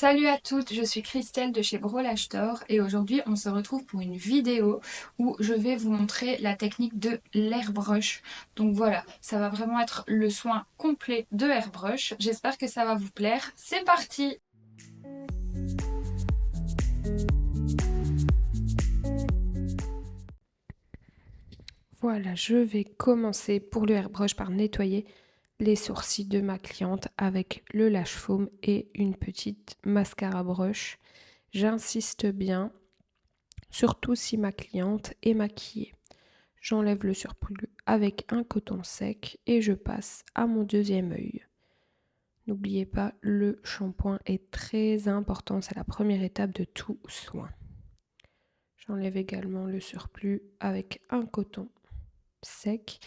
Salut à toutes, je suis Christelle de chez Brolage Store et aujourd'hui on se retrouve pour une vidéo où je vais vous montrer la technique de l'airbrush. Donc voilà, ça va vraiment être le soin complet de airbrush. J'espère que ça va vous plaire. C'est parti! Voilà, je vais commencer pour le airbrush par nettoyer les sourcils de ma cliente avec le lâche foam et une petite mascara brush. J'insiste bien, surtout si ma cliente est maquillée. J'enlève le surplus avec un coton sec et je passe à mon deuxième œil. N'oubliez pas, le shampoing est très important, c'est la première étape de tout soin. J'enlève également le surplus avec un coton sec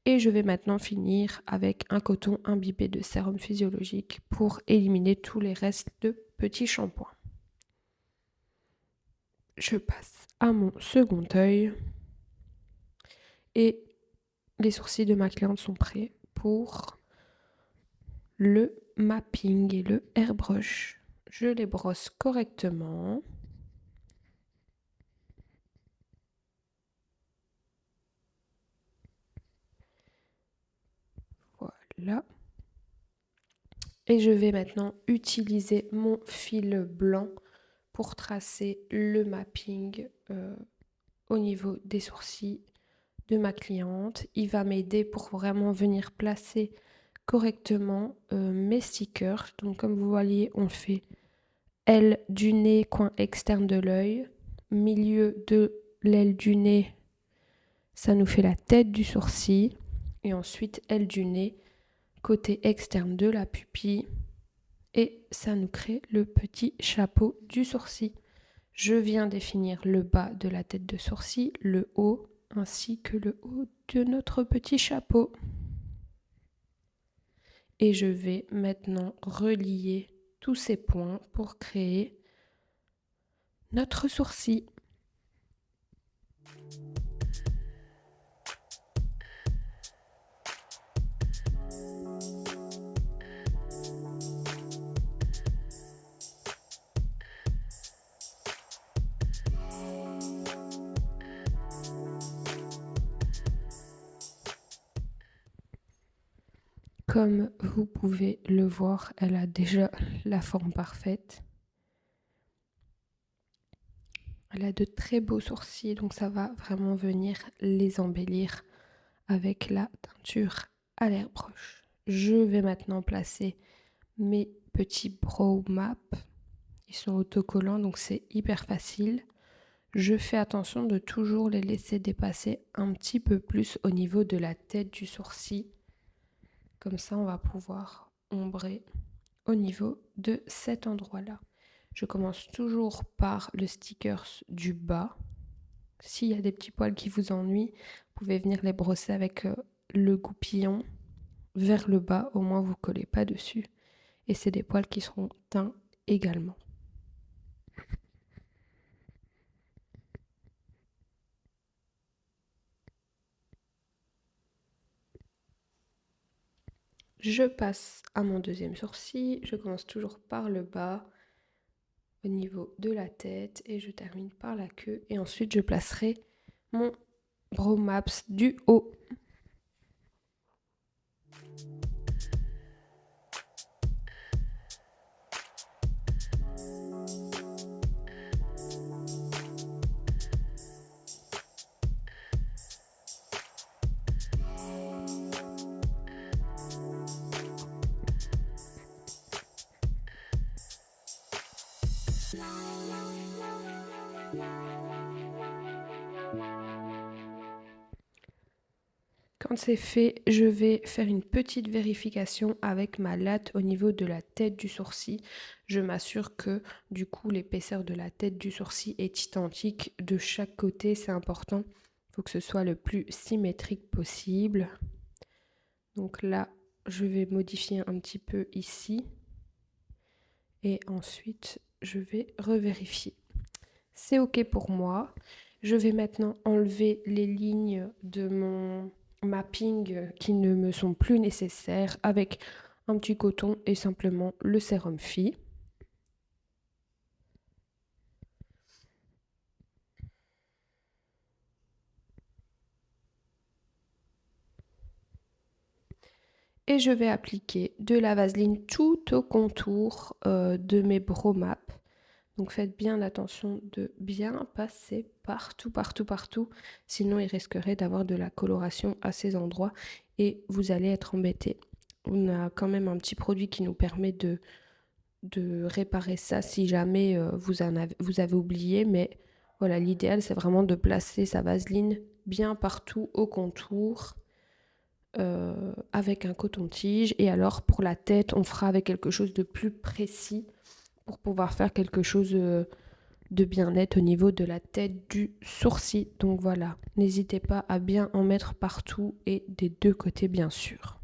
et je vais maintenant finir avec un coton imbibé de sérum physiologique pour éliminer tous les restes de petits shampoings. Je passe à mon second œil et les sourcils de ma cliente sont prêts pour le mapping et le airbrush. Je les brosse correctement. Voilà. Et je vais maintenant utiliser mon fil blanc pour tracer le mapping au niveau des sourcils de ma cliente. Il va m'aider pour vraiment venir placer correctement mes stickers. Donc comme vous voyez, on fait aile du nez, coin externe de l'œil, milieu de l'aile du nez, ça nous fait la tête du sourcil, et ensuite aile du nez, côté externe de la pupille, et ça nous crée le petit chapeau du sourcil. Je viens définir le bas de la tête de sourcil, le haut, ainsi que le haut de notre petit chapeau. Et je vais maintenant relier tous ces points pour créer notre sourcil. Comme vous pouvez le voir, elle a déjà la forme parfaite. Elle a de très beaux sourcils, donc ça va vraiment venir les embellir avec la teinture à l'airbrush. Je vais maintenant placer mes petits brow maps. Ils sont autocollants, donc c'est hyper facile. Je fais attention de toujours les laisser dépasser un petit peu plus au niveau de la tête du sourcil. Comme ça, on va pouvoir ombrer au niveau de cet endroit-là. Je commence toujours par le sticker du bas. S'il y a des petits poils qui vous ennuient, vous pouvez venir les brosser avec le goupillon vers le bas, au moins vous ne collez pas dessus. Et c'est des poils qui seront teints également. Je passe à mon deuxième sourcil, je commence toujours par le bas, au niveau de la tête, et je termine par la queue. Et ensuite, je placerai mon brow maps du haut. Quand c'est fait, je vais faire une petite vérification avec ma latte au niveau de la tête du sourcil. Je m'assure que du coup l'épaisseur de la tête du sourcil est identique de chaque côté, c'est important. Il faut que ce soit le plus symétrique possible. Donc là, je vais modifier un petit peu ici. Et ensuite, je vais revérifier. C'est OK pour moi. Je vais maintenant enlever les lignes de mon mapping qui ne me sont plus nécessaires avec un petit coton et simplement le sérum Phi. Et je vais appliquer de la vaseline tout au contour de mes brow maps. Donc faites bien attention de bien passer partout, partout, partout. Sinon, il risquerait d'avoir de la coloration à ces endroits et vous allez être embêté. On a quand même un petit produit qui nous permet de réparer ça si jamais vous avez oublié. Mais voilà, l'idéal, c'est vraiment de placer sa vaseline bien partout au contour avec un coton-tige. Et alors, pour la tête, on fera avec quelque chose de plus précis pour pouvoir faire quelque chose de bien net au niveau de la tête du sourcil. Donc voilà, n'hésitez pas à bien en mettre partout et des deux côtés bien sûr.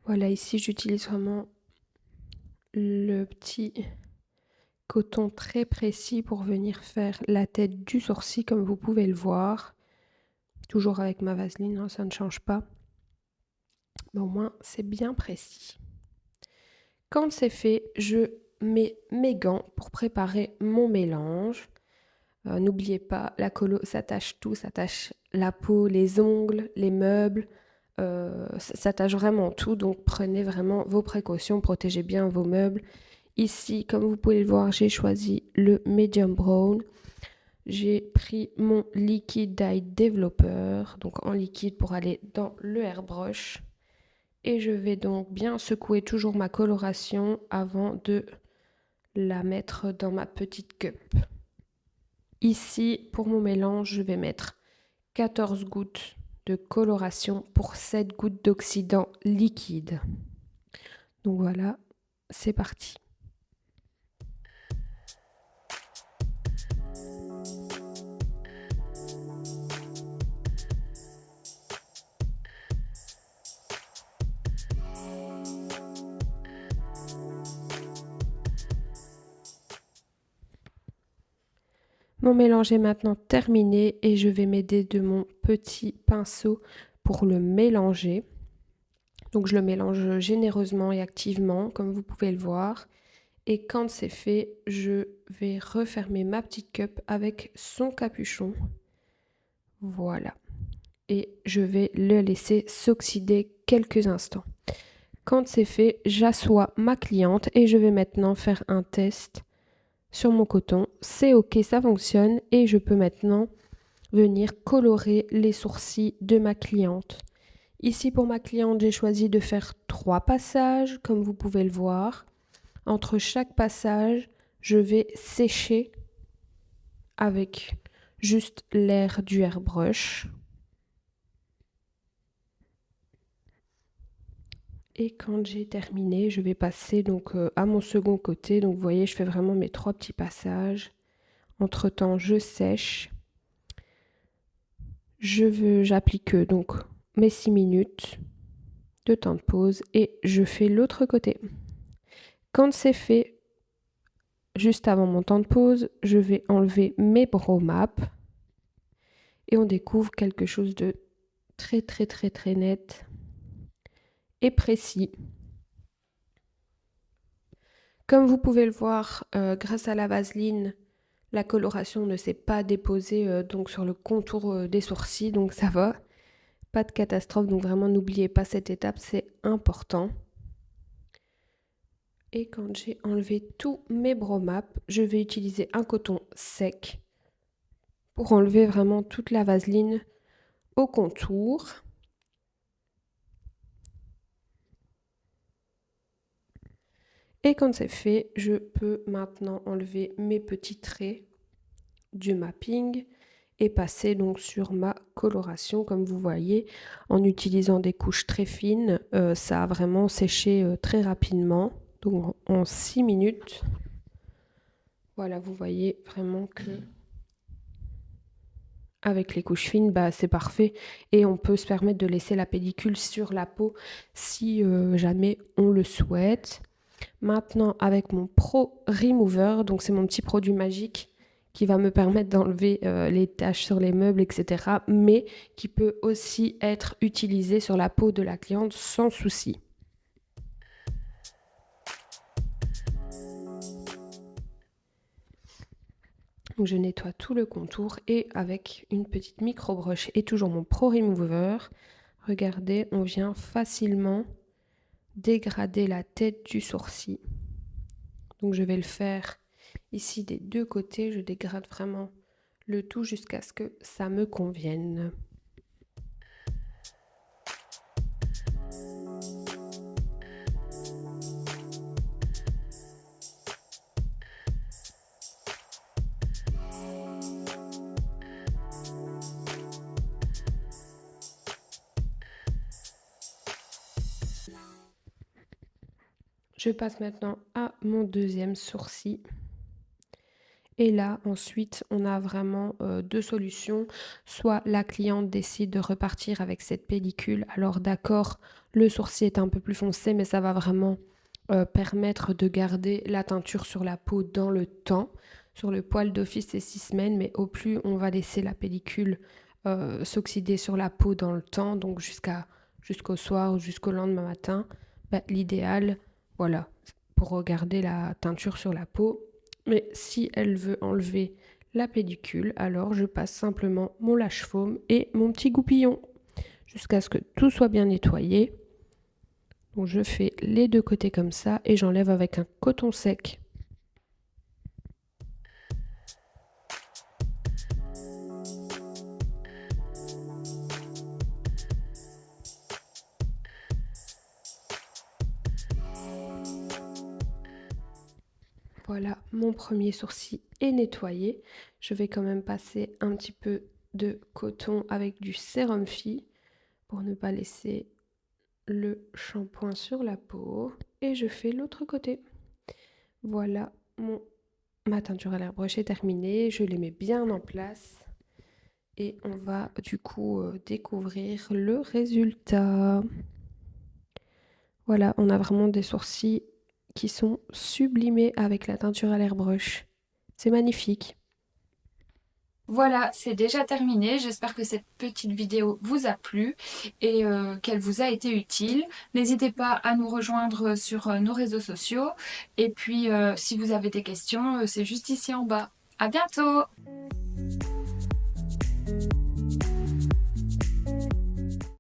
Voilà, ici j'utilise vraiment le petit coton très précis pour venir faire la tête du sourcil comme vous pouvez le voir. Toujours avec ma vaseline, hein, ça ne change pas. Mais au moins c'est bien précis. Quand c'est fait, je mets mes gants pour préparer mon mélange. N'oubliez pas, la colo, ça tâche tout, ça tâche la peau, les ongles, les meubles, ça tâche vraiment tout, donc prenez vraiment vos précautions, protégez bien vos meubles. Ici, comme vous pouvez le voir, j'ai choisi le medium brown. J'ai pris mon liquide dye developer, donc en liquide pour aller dans le airbrush. Et je vais donc bien secouer toujours ma coloration avant de la mettre dans ma petite cup. Ici, pour mon mélange, je vais mettre 14 gouttes de coloration pour 7 gouttes d'oxydant liquide. Donc voilà, c'est parti. Mon mélange est maintenant terminé et je vais m'aider de mon petit pinceau pour le mélanger. Donc je le mélange généreusement et activement, comme vous pouvez le voir. Et quand c'est fait, je vais refermer ma petite cup avec son capuchon. Voilà. Et je vais le laisser s'oxyder quelques instants. Quand c'est fait, j'assois ma cliente et je vais maintenant faire un test sur mon coton. C'est ok, ça fonctionne et je peux maintenant venir colorer les sourcils de ma cliente. Ici pour ma cliente, j'ai choisi de faire 3 passages comme vous pouvez le voir. Entre chaque passage, je vais sécher avec juste l'air du airbrush. Et quand j'ai terminé, je vais passer donc à mon second côté. Donc vous voyez, je fais vraiment mes 3 petits passages. Entre-temps, je sèche. J'applique donc mes 6 minutes de temps de pause et je fais l'autre côté. Quand c'est fait, juste avant mon temps de pause, je vais enlever mes brow maps et on découvre quelque chose de très très très très net et précis. Comme vous pouvez le voir, grâce à la vaseline, la coloration ne s'est pas déposée donc sur le contour des sourcils, donc ça va. Pas de catastrophe, donc vraiment n'oubliez pas cette étape, c'est important. Et quand j'ai enlevé tous mes brow maps, je vais utiliser un coton sec pour enlever vraiment toute la vaseline au contour. Et quand c'est fait, je peux maintenant enlever mes petits traits du mapping et passer donc sur ma coloration comme vous voyez en utilisant des couches très fines. Ça a vraiment séché très rapidement, donc en 6 minutes. Voilà, vous voyez vraiment que avec les couches fines, c'est parfait et on peut se permettre de laisser la pellicule sur la peau si jamais on le souhaite. Maintenant, avec mon Pro Remover, donc c'est mon petit produit magique qui va me permettre d'enlever les taches sur les meubles, etc. Mais qui peut aussi être utilisé sur la peau de la cliente sans souci. Donc je nettoie tout le contour et avec une petite micro-broche et toujours mon Pro Remover, regardez, on vient facilement dégrader la tête du sourcil. Donc je vais le faire ici des deux côtés, je dégrade vraiment le tout jusqu'à ce que ça me convienne. Je passe maintenant à mon deuxième sourcil. Et là, ensuite, on a vraiment deux solutions. Soit la cliente décide de repartir avec cette pellicule. Alors d'accord, le sourcil est un peu plus foncé, mais ça va vraiment permettre de garder la teinture sur la peau dans le temps. Sur le poil d'office, c'est 6 semaines, mais au plus on va laisser la pellicule s'oxyder sur la peau dans le temps, donc jusqu'au soir ou jusqu'au lendemain matin, l'idéal, voilà, pour garder la teinture sur la peau. Mais si elle veut enlever la pellicule, alors je passe simplement mon lâche-faume et mon petit goupillon jusqu'à ce que tout soit bien nettoyé. Donc je fais les deux côtés comme ça et j'enlève avec un coton sec. Voilà, mon premier sourcil est nettoyé. Je vais quand même passer un petit peu de coton avec du sérum Phi pour ne pas laisser le shampoing sur la peau. Et je fais l'autre côté. Voilà, ma teinture à l'airbrush est terminée. Je les mets bien en place. Et on va du coup découvrir le résultat. Voilà, on a vraiment des sourcils qui sont sublimés avec la teinture à l'airbrush. C'est magnifique. Voilà, c'est déjà terminé. J'espère que cette petite vidéo vous a plu et qu'elle vous a été utile. N'hésitez pas à nous rejoindre sur nos réseaux sociaux. Et puis, si vous avez des questions, c'est juste ici en bas. À bientôt!